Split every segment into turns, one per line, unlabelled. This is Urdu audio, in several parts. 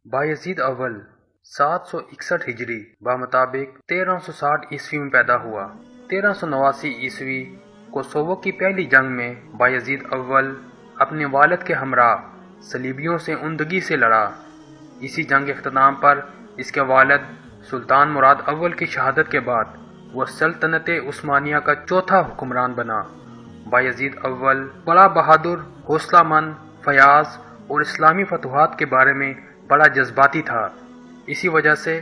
بایزید اول 761 ہجری بمطابق 1360 عیسوی میں پیدا ہوا۔ 1389 عیسوی کوسوو کی پہلی جنگ میں بایزید اول اپنے والد کے ہمراہ صلیبیوں سے اندگی سے لڑا۔ اسی جنگ کے اختتام پر اس کے والد سلطان مراد اول کی شہادت کے بعد وہ سلطنت عثمانیہ کا چوتھا حکمران بنا۔ بایزید اول بڑا بہادر، حوصلہ مند، فیاض اور اسلامی فتوحات کے بارے میں بڑا جذباتی تھا۔ اسی وجہ سے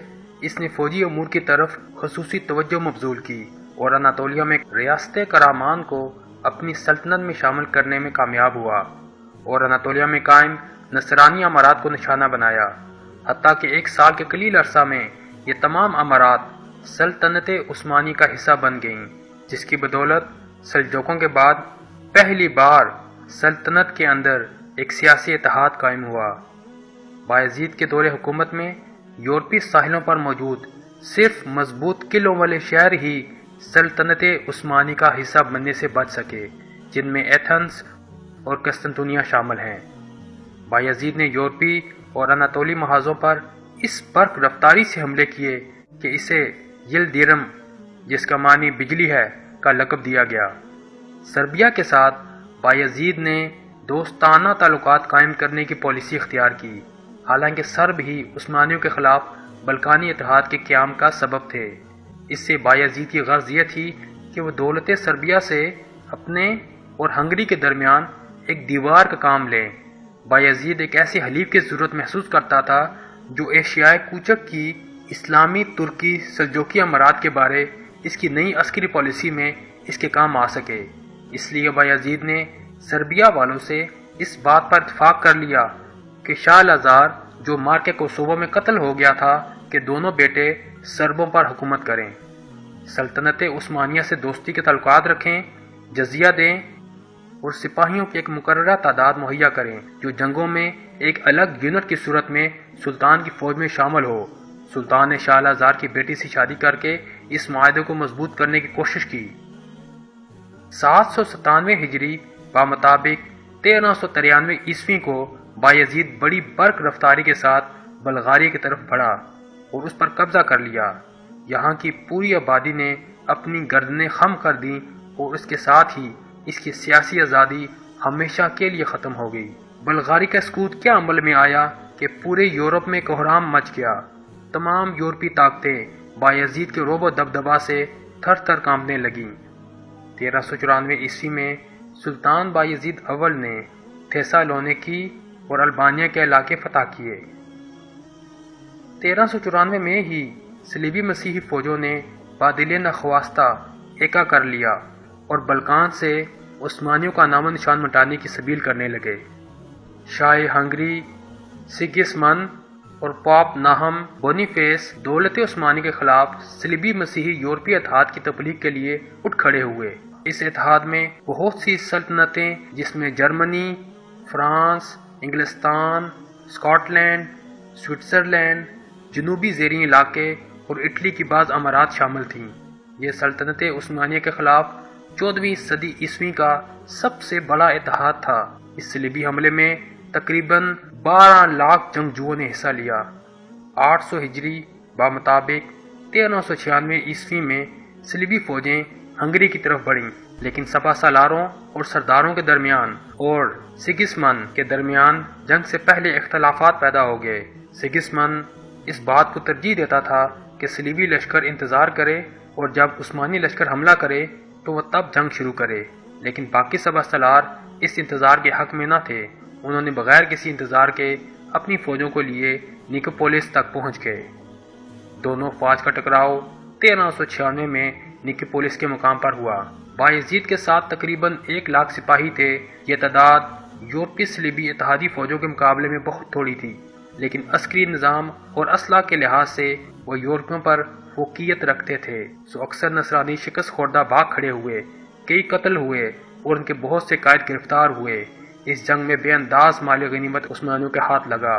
اس نے فوجی امور کی طرف خصوصی توجہ مبذول کی اور اناطولیہ میں ریاست کرامان کو اپنی سلطنت میں شامل کرنے میں کامیاب ہوا اور اناطولیہ میں قائم نصرانی امارات کو نشانہ بنایا، حتیٰ کہ ایک سال کے قلیل عرصہ میں یہ تمام امارات سلطنت عثمانی کا حصہ بن گئیں، جس کی بدولت سلجوقوں کے بعد پہلی بار سلطنت کے اندر ایک سیاسی اتحاد قائم ہوا۔ بایزید کے دور حکومت میں یورپی ساحلوں پر موجود صرف مضبوط قلعوں والے شہر ہی سلطنت عثمانی کا حصہ بننے سے بچ سکے، جن میں ایتھنز اور قسطنطنیہ شامل ہیں۔ بایزید نے یورپی اور اناطولی محاذوں پر اس برق رفتاری سے حملے کیے کہ اسے یلدیرم، جس کا معنی بجلی ہے، کا لقب دیا گیا۔ سربیا کے ساتھ بایزید نے دوستانہ تعلقات قائم کرنے کی پالیسی اختیار کی، حالانکہ سرب ہی عثمانیوں کے خلاف بلکانی اتحاد کے قیام کا سبب تھے۔ اس سے بایزید کی غرض یہ تھی کہ وہ دولت سربیا سے اپنے اور ہنگری کے درمیان ایک دیوار کا کام لیں۔ بایزید ایک ایسے حلیف کی ضرورت محسوس کرتا تھا جو ایشیائے کوچک کی اسلامی ترکی سلجوقی امارات کے بارے اس کی نئی عسکری پالیسی میں اس کے کام آ سکے۔ اس لیے بایزید نے سربیا والوں سے اس بات پر اتفاق کر لیا کہ شاہ لازار جو مار کے کوسوو میں قتل ہو گیا تھا کہ دونوں بیٹے سربوں پر حکومت کریں، سلطنت عثمانیہ سے دوستی کے تعلقات رکھیں، جزیہ دیں اور سپاہیوں کی ایک مقررہ تعداد مہیا کریں جو جنگوں میں ایک الگ یونٹ کی صورت میں سلطان کی فوج میں شامل ہو۔ سلطان نے شاہ لازار کی بیٹی سے شادی کر کے اس معاہدے کو مضبوط کرنے کی کوشش کی۔ 797 ہجری بمطابق 1393 عیسوی کو بایزید بڑی برق رفتاری کے ساتھ بلغاریہ کی طرف بڑھا اور اس پر قبضہ کر لیا۔ یہاں کی پوری آبادی نے اپنی گردنیں خم کر دیں اور اس کے ساتھ ہی اس کی سیاسی آزادی ہمیشہ کے لیے ختم ہو گئی۔ بلغاریہ کا سقوط کیا عمل میں آیا کہ پورے یورپ میں کوہرام مچ گیا۔ تمام یورپی طاقتیں بایزید کے رعب و دبدبا سے تھر تھر کانپنے لگیں۔ 1394 عیسوی میں سلطان بایزید اول نے تھیسالونیکی اور البانیہ کے علاقے فتح کیے۔ 1394 میں ہی صلیبی مسیحی فوجوں نے بادل نخواستہ ایکا کر لیا اور بلکان سے عثمانیوں کا نام و نشان مٹانے کی سبیل کرنے لگے۔ شاہ ہنگری سگسمند اور پاپ ناہم بونیفیس دولت عثمانی کے خلاف صلیبی مسیحی یورپی اتحاد کی تبلیغ کے لیے اٹھ کھڑے ہوئے۔ اس اتحاد میں بہت سی سلطنتیں، جس میں جرمنی، فرانس، انگلستان، اسکاٹ لینڈ، سوئٹزرلینڈ، جنوبی زیریں علاقے اور اٹلی کی بعض امارات شامل تھیں۔ یہ سلطنت عثمانیہ کے خلاف 14ویں صدی عیسوی کا سب سے بڑا اتحاد تھا۔ اس صلیبی حملے میں تقریباً 12 لاکھ جنگجوؤں نے حصہ لیا۔ 800 ہجری بمطابق 1396 عیسوی میں صلیبی فوجیں ہنگری کی طرف بڑھیں، لیکن سپہ سالاروں اور سرداروں کے درمیان اور سگسمند کے درمیان جنگ سے پہلے اختلافات پیدا ہو گئے۔ سگسمند اس بات کو ترجیح دیتا تھا کہ صلیبی لشکر انتظار کرے اور جب عثمانی لشکر حملہ کرے تو وہ تب جنگ شروع کرے، لیکن باقی سپہ سالار اس انتظار کے حق میں نہ تھے۔ انہوں نے بغیر کسی انتظار کے اپنی فوجوں کو لیے نیکوپولس تک پہنچ گئے۔ دونوں فوج کا ٹکراؤ 1396 میں نیکوپولس کے مقام پر ہوا۔ بایزید کے ساتھ تقریباً 1 لاکھ سپاہی تھے۔ یہ تعداد یورپی صلیبی اتحادی فوجوں کے مقابلے میں بہت تھوڑی تھی، لیکن عسکری نظام اور اسلحہ کے لحاظ سے وہ یورپیوں پر فوقیت رکھتے تھے، سو اکثر نصرانی شکست خوردہ بھاگ کھڑے ہوئے، کئی قتل ہوئے اور ان کے بہت سے قائد گرفتار ہوئے۔ اس جنگ میں بے انداز مالی غنیمت عثمانیوں کے ہاتھ لگا۔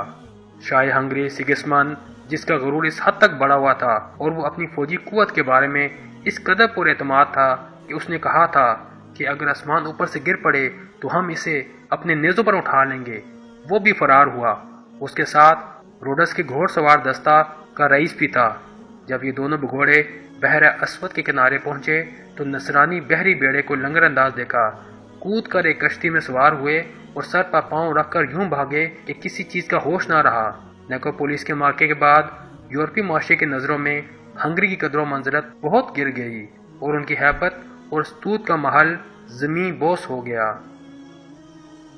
شاہ ہنگری سگسمند، جس کا غرور اس حد تک بڑھا ہوا تھا اور وہ اپنی فوجی قوت کے بارے میں اس قدر پر اعتماد تھا کہ اس نے کہا تھا کہ اگر آسمان اوپر سے گر پڑے تو ہم اسے اپنے نیزوں پر اٹھا لیں گے، وہ بھی فرار ہوا۔ اس کے ساتھ روڈس کے گھوڑ سوار دستہ کا رئیس بھی تھا۔ جب یہ دونوں گھوڑے بحر اسود کے کنارے پہنچے تو نصرانی بحری بیڑے کو لنگر انداز دیکھا، کود کر ایک کشتی میں سوار ہوئے اور سر پر پاؤں رکھ کر یوں بھاگے کہ کسی چیز کا ہوش نہ رہا۔ نیکوپولس کے معرکے کے بعد یورپی معاشرے کی نظروں میں ہنگری کی قدر و منزلت بہت گر گئی اور ان کی ہیبت اور ستوت کا محل زمین بوس ہو گیا۔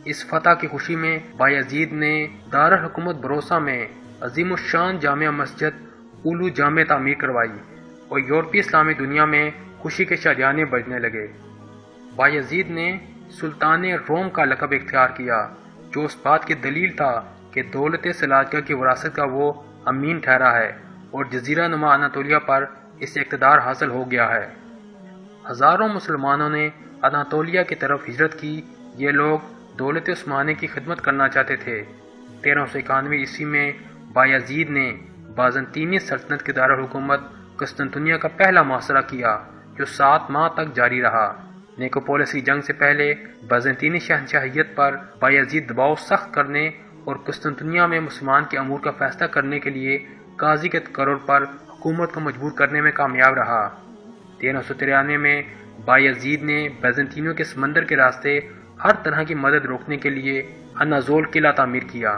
اس فتح کی خوشی میں بایزید نے دارالحکومت بروسا میں عظیم الشان جامع مسجد اولو جامع تعمیر کروائی اور یورپی اسلامی دنیا میں خوشی کے شادیانے بجنے لگے۔ بایزید نے سلطان روم کا لقب اختیار کیا، جو اس بات کی دلیل تھا کہ دولت سلاجقہ کی وراثت کا وہ امین ٹھہرا ہے اور جزیرہ نما اناطولیہ پر اسے اقتدار حاصل ہو گیا ہے۔ ہزاروں مسلمانوں نے اناطولیہ کی طرف ہجرت کی۔ یہ لوگ دولت عثمانی کی خدمت کرنا چاہتے تھے۔ 1391 عیسوی میں بایزید نے بازنطینی سلطنت کے دارالحکومت قسطنطنیہ کا پہلا محاصرہ کیا، جو 7 ماہ تک جاری رہا۔ نیکوپولس کی جنگ سے پہلے بازنطینی شہنشاہیت پر بایزید دباؤ سخت کرنے اور قسطنطنیہ میں مسلمان کے امور کا فیصلہ کرنے کے لیے قاضی کے تقرر پر حکومت کو مجبور کرنے میں کامیاب رہا۔ 1393 میں بایزید نے بیزنطینیوں کے سمندر کے راستے ہر طرح کی مدد روکنے کے لیے انازول قلعہ تعمیر کیا۔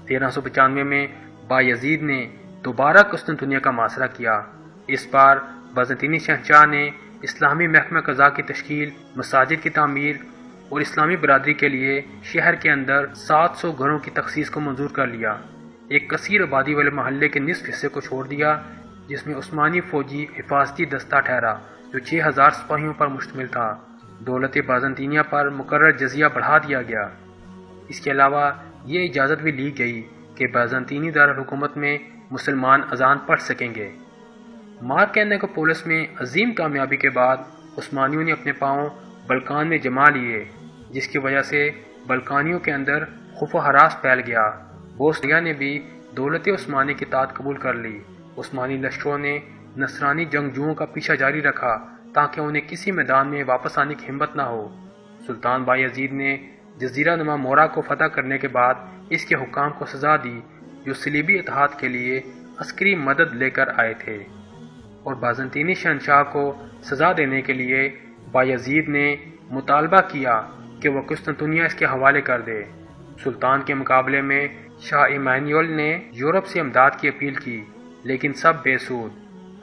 1395 میں بایزید نے دوبارہ قسطنطنیہ کا محاصرہ کیا۔ اس بار بیزنطینی شہنشاہ نے اسلامی محکمہ قضاء کی تشکیل، مساجد کی تعمیر اور اسلامی برادری کے لیے شہر کے اندر 700 گھروں کی تخصیص کو منظور کر لیا۔ ایک کثیر آبادی والے محلے کے نصف حصے کو چھوڑ دیا، جس میں عثمانی فوجی حفاظتی دستہ ٹھہرا جو 6000 سپاہیوں پر مشتمل تھا۔ دولت بازنطینیہ پر مقرر جزیہ بڑھا دیا گیا۔ اس کے علاوہ یہ اجازت بھی لی گئی کہ بیزنطینی دارالحکومت میں مسلمان اذان پڑھ سکیں گے۔ مارکہ نیکوپولس میں عظیم کامیابی کے بعد عثمانیوں نے اپنے پاؤں بلکان میں جما لیے، جس کی وجہ سے بلکانیوں کے اندر خوف و ہراس پھیل گیا۔ بوسنیا نے بھی دولت عثمانی کی اطاعت قبول کر لی۔ عثمانی لشکروں نے نصرانی جنگجوؤں کا پیچھا جاری رکھا تاکہ انہیں کسی میدان میں واپس آنے کی ہمت نہ ہو۔ سلطان بایزید نے جزیرہ نما مورا کو فتح کرنے کے بعد اس کے حکام کو سزا دی جو صلیبی اتحاد کے لیے عسکری مدد لے کر آئے تھے، اور بازنطینی شہنشاہ کو سزا دینے کے لیے بایزید نے مطالبہ کیا کہ وہ قسطنطنیہ اس کے حوالے کر دے۔ سلطان کے مقابلے میں شاہ ایمانوئل نے یورپ سے امداد کی اپیل کی، لیکن سب بے سود۔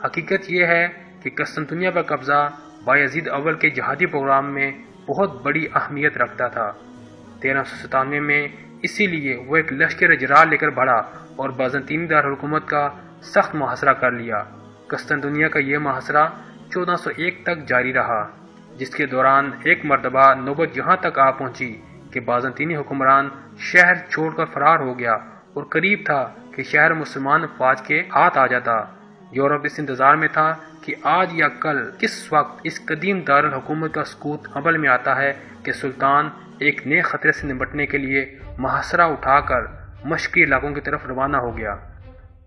حقیقت یہ ہے کہ قسطنطنیہ پر قبضہ بایزید اول کے جہادی پروگرام میں بہت بڑی اہمیت رکھتا تھا۔ 1397 میں اسی لیے وہ ایک لشکر اجرا لے کر بڑھا اور بازنطینی دارالحکومت کا سخت محاصرہ کر لیا۔ قسطنطنیہ کا یہ محاصرہ 1401 تک جاری رہا، جس کے دوران ایک مرتبہ نوبت یہاں تک آ پہنچی کہ بازنطینی حکمران شہر چھوڑ کر فرار ہو گیا اور قریب تھا کہ شہر مسلمان افواج کے ہاتھ آ جاتا۔ یورپ اس انتظار میں تھا کہ آج یا کل کس وقت اس قدیم دارالحکومت کا سقوط عمل میں آتا ہے کہ سلطان ایک نئے خطرے سے نمٹنے کے لیے محاصرہ اٹھا کر مشرقی علاقوں کی طرف روانہ ہو گیا۔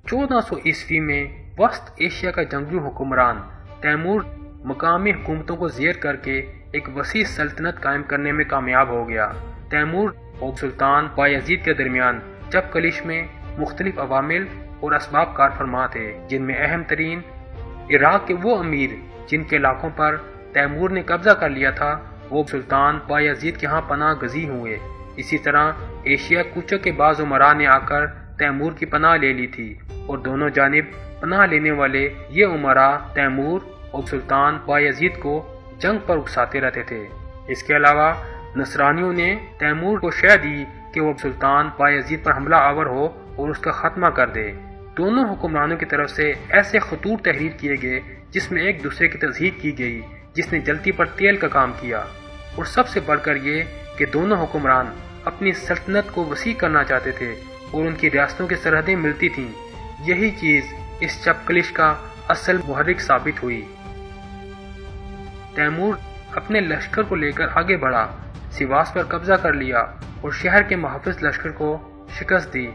1400 عیسوی میں وسط ایشیا کا جنگجو حکمران تیمور مقامی حکومتوں کو زیر کر کے ایک وسیع سلطنت قائم کرنے میں کامیاب ہو گیا۔ تیمور اور سلطان بایزید کے درمیان جب کلش میں مختلف عوامل اور اسباب کار فرما تھے، جن میں اہم ترین عراق کے وہ امیر جن کے علاقوں پر تیمور نے قبضہ کر لیا تھا وہ سلطان بایزید کے ہاں پناہ گزین ہوئے۔ اسی طرح ایشیا کوچہ کے بعض امراء نے آ کر تیمور کی پناہ لے لی تھی، اور دونوں جانب پناہ لینے والے یہ امراء تیمور اور سلطان بایزید کو جنگ پر اکساتے رہتے تھے۔ اس کے علاوہ نصرانیوں نے تیمور کو شے دی کہ وہ سلطان بایزید پر حملہ آور ہو اور اس کا خاتمہ کر دے۔ دونوں حکمرانوں کی طرف سے ایسے خطوط تحریر کیے گئے جس میں ایک دوسرے کی تصدیق کی گئی، جس نے جلتی پر تیل کا کام کیا، اور سب سے بڑھ کر یہ کہ دونوں حکمران اپنی سلطنت کو وسیع کرنا چاہتے تھے اور ان کی ریاستوں کی سرحدیں ملتی تھیں۔ یہی چیز اس چپکلش کا اصل محرک ثابت ہوئی۔ تیمور اپنے لشکر کو لے کر آگے بڑھا، سیواس پر قبضہ کر لیا اور شہر کے محافظ لشکر کو شکست دی۔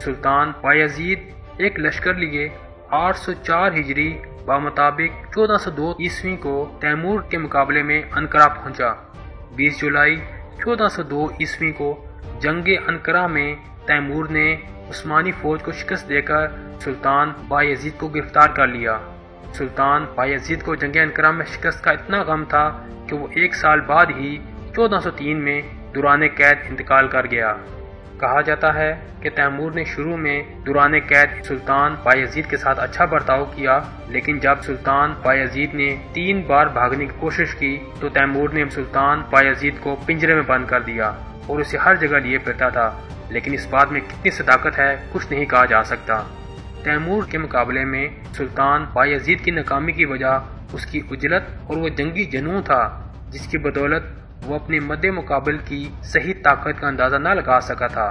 سلطان بایزید ایک لشکر لیے 804 ہجری بمطابق 1402 عیسوی کو تیمور کے مقابلے میں انقرہ پہنچا۔ 20 جولائی 1402 عیسوی کو جنگ انقرہ میں تیمور نے عثمانی فوج کو شکست دے کر سلطان بایزید کو گرفتار کر لیا۔ سلطان بایزید کو جنگ انقرہ میں شکست کا اتنا غم تھا کہ وہ 1 سال بعد ہی 1403 میں دوران قید انتقال کر گیا۔ کہا جاتا ہے کہ تیمور نے شروع میں دوران قید سلطان بایزید کے ساتھ اچھا برتاؤ کیا، لیکن جب سلطان بایزید نے 3 بار بھاگنے کی کوشش کی تو تیمور نے سلطان بایزید کو پنجرے میں بند کر دیا اور اسے ہر جگہ لیے پھرتا تھا، لیکن اس بات میں کتنی صداقت ہے کچھ نہیں کہا جا سکتا۔ تیمور کے مقابلے میں سلطان بایزید کی ناکامی کی وجہ اس کی عجلت اور وہ جنگی جنون تھا جس کی بدولت وہ اپنے مد مقابل کی صحیح طاقت کا اندازہ نہ لگا سکا تھا۔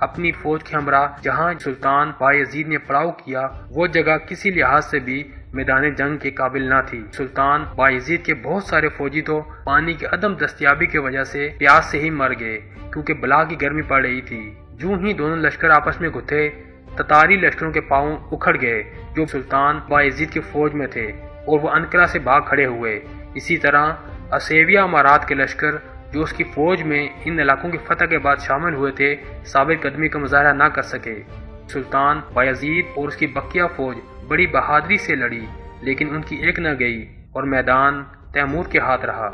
اپنی فوج کے ہمراہ جہاں سلطان بایزید نے پڑاؤ کیا وہ جگہ کسی لحاظ سے بھی میدان جنگ کے قابل نہ تھی۔ سلطان بایزید کے بہت سارے فوجی تو پانی کی عدم دستیابی کی وجہ سے پیاس سے ہی مر گئے کیونکہ بلا کی گرمی پڑ رہی تھی۔ جو ہی دونوں لشکر آپس میں گھٹے، تتاری لشکروں کے پاؤں اکھڑ گئے جو سلطان بایزید کی فوج میں تھے اور وہ انقرہ سے بھاگ کھڑے ہوئے۔ اسی طرح اسیویہ امارات کے لشکر جو اس کی فوج میں ان علاقوں کی فتح کے بعد شامل ہوئے تھے ثابت قدمی کا مظاہرہ نہ کر سکے۔ سلطان بایزید اور اس کی بقیہ فوج بڑی بہادری سے لڑی، لیکن ان کی ایک نہ گئی اور میدان تیمور کے ہاتھ رہا۔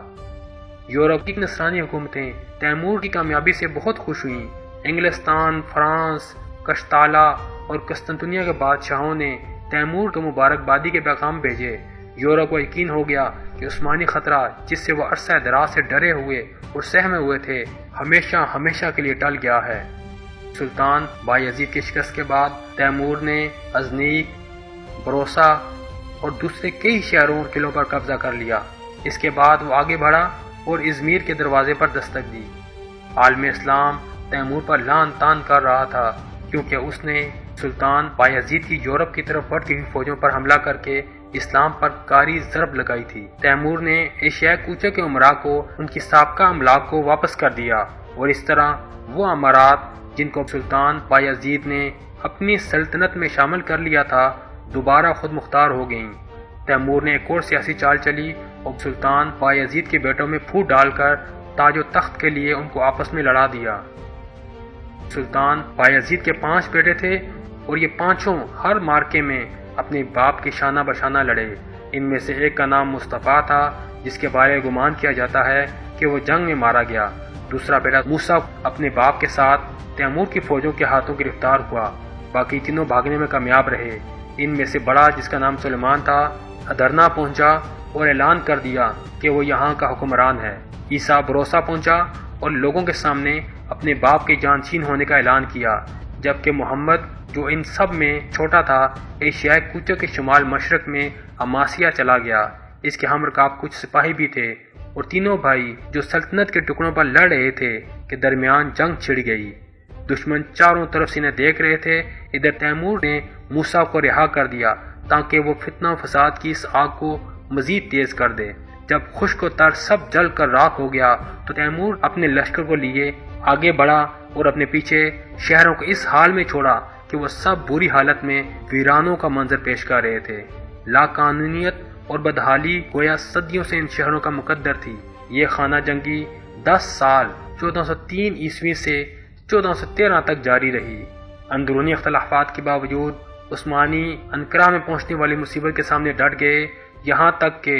یورپ کی نصرانی حکومتیں تیمور کی کامیابی سے بہت خوش ہوئیں۔ انگلستان، فرانس، قشتالہ اور قسطنطنیہ کے بادشاہوں نے تیمور کو مبارکبادی کے پیغام بھیجے۔ یورپ کو یقین ہو گیا کہ عثمانی خطرہ جس سے وہ عرصہ دراز سے ڈرے ہوئے اور سہمے ہوئے تھے ہمیشہ کے لیے ٹل گیا ہے۔ سلطان بایزید کی شکست کے بعد تیمور نے غزنیق، بروسا اور دوسرے کئی شہروں اور قلعوں پر قبضہ کر لیا۔ اس کے بعد وہ آگے بڑھا اور ازمیر کے دروازے پر دستک دی۔ عالم اسلام تیمور پر لعن طعن کر رہا تھا کیونکہ اس نے سلطان بایزید کی یورپ کی طرف بڑھتی ہوئی فوجوں پر حملہ کر کے اسلام پر کاری ضرب لگائی تھی۔ تیمور نے ایشیائی کوچے کے امراء کو ان کی سابقہ املاک کو واپس کر دیا اور اس طرح وہ امارات جن کو سلطان بایزید نے اپنی سلطنت میں شامل کر لیا تھا دوبارہ خود مختار ہو گئیں۔ تیمور نے ایک اور سیاسی چال چلی اور سلطان بایزید کے بیٹوں میں پھوٹ ڈال کر تاج و تخت کے لیے ان کو آپس میں لڑا دیا۔ سلطان بایزید کے 5 بیٹے تھے اور یہ پانچوں ہر مارکے میں اپنے باپ کے شانہ بشانہ لڑے۔ ان میں سے ایک کا نام مصطفیٰ تھا جس کے بارے گمان کیا جاتا ہے کہ وہ جنگ میں مارا گیا۔ دوسرا بیٹا موسیٰ اپنے باپ کے ساتھ تیمور کی فوجوں کے ہاتھوں گرفتار ہوا۔ باقی تینوں بھاگنے میں کامیاب رہے۔ ان میں سے بڑا جس کا نام سلیمان تھا ادرنا پہنچا اور اعلان کر دیا کہ وہ یہاں کا حکمران ہے۔ عیسیٰ بروسا پہنچا اور لوگوں کے سامنے اپنے باپ کے جانشین ہونے کا اعلان کیا، جبکہ محمد جو ان سب میں چھوٹا تھا ایشیائی کوچے کے شمال مشرق میں اماسیا چلا گیا۔ اس کے ہم رکاب کچھ سپاہی بھی تھے اور تینوں بھائی جو سلطنت کے ٹکڑوں پر لڑ رہے تھے کے درمیان جنگ چھڑ گئی۔ دشمن چاروں طرف سے انہیں دیکھ رہے تھے۔ ادھر تیمور نے موسیٰ کو رہا کر دیا تاکہ وہ فتنہ و فساد کی اس آگ کو مزید تیز کر دے۔ جب خشک و تر سب جل کر راکھ ہو گیا تو تیمور اپنے لشکر کو لیے آگے بڑھا اور اپنے پیچھے شہروں کو اس حال میں چھوڑا کہ وہ سب بری حالت میں ویرانوں کا منظر پیش کر رہے تھے۔ لا قانونیت اور بدحالی گویا صدیوں سے ان شہروں کا مقدر تھی۔ یہ خانہ جنگی 10 سال 1403 عیسوی سے 1413 تک جاری رہی۔ اندرونی اختلافات کے باوجود عثمانی انقرہ میں پہنچنے والی مصیبت کے سامنے ڈٹ گئے، یہاں تک کہ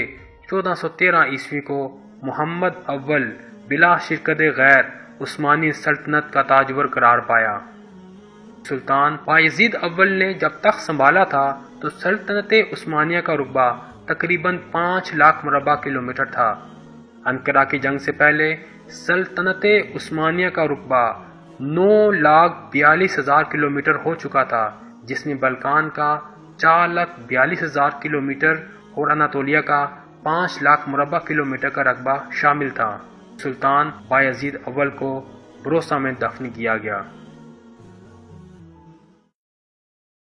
1413 عیسوی کو محمد اول بلا شرکت غیر عثمانی سلطنت کا تاجور قرار پایا۔ سلطان بایزید اول نے جب تخت سنبھالا تھا تو سلطنت عثمانیہ کا رقبہ تقریباً 5 لاکھ مربع کلومیٹر تھا۔ انقرہ کی جنگ سے پہلے سلطنت عثمانیہ کا رقبہ 9,42,000 کلومیٹر ہو چکا تھا، جس میں بلقان کا 4,42,000 کلومیٹر اور اناطولیہ کا 5 لاکھ مربع کلومیٹر کا رقبہ شامل تھا۔ سلطان بایزید اول کو بروسا میں دفن کیا گیا۔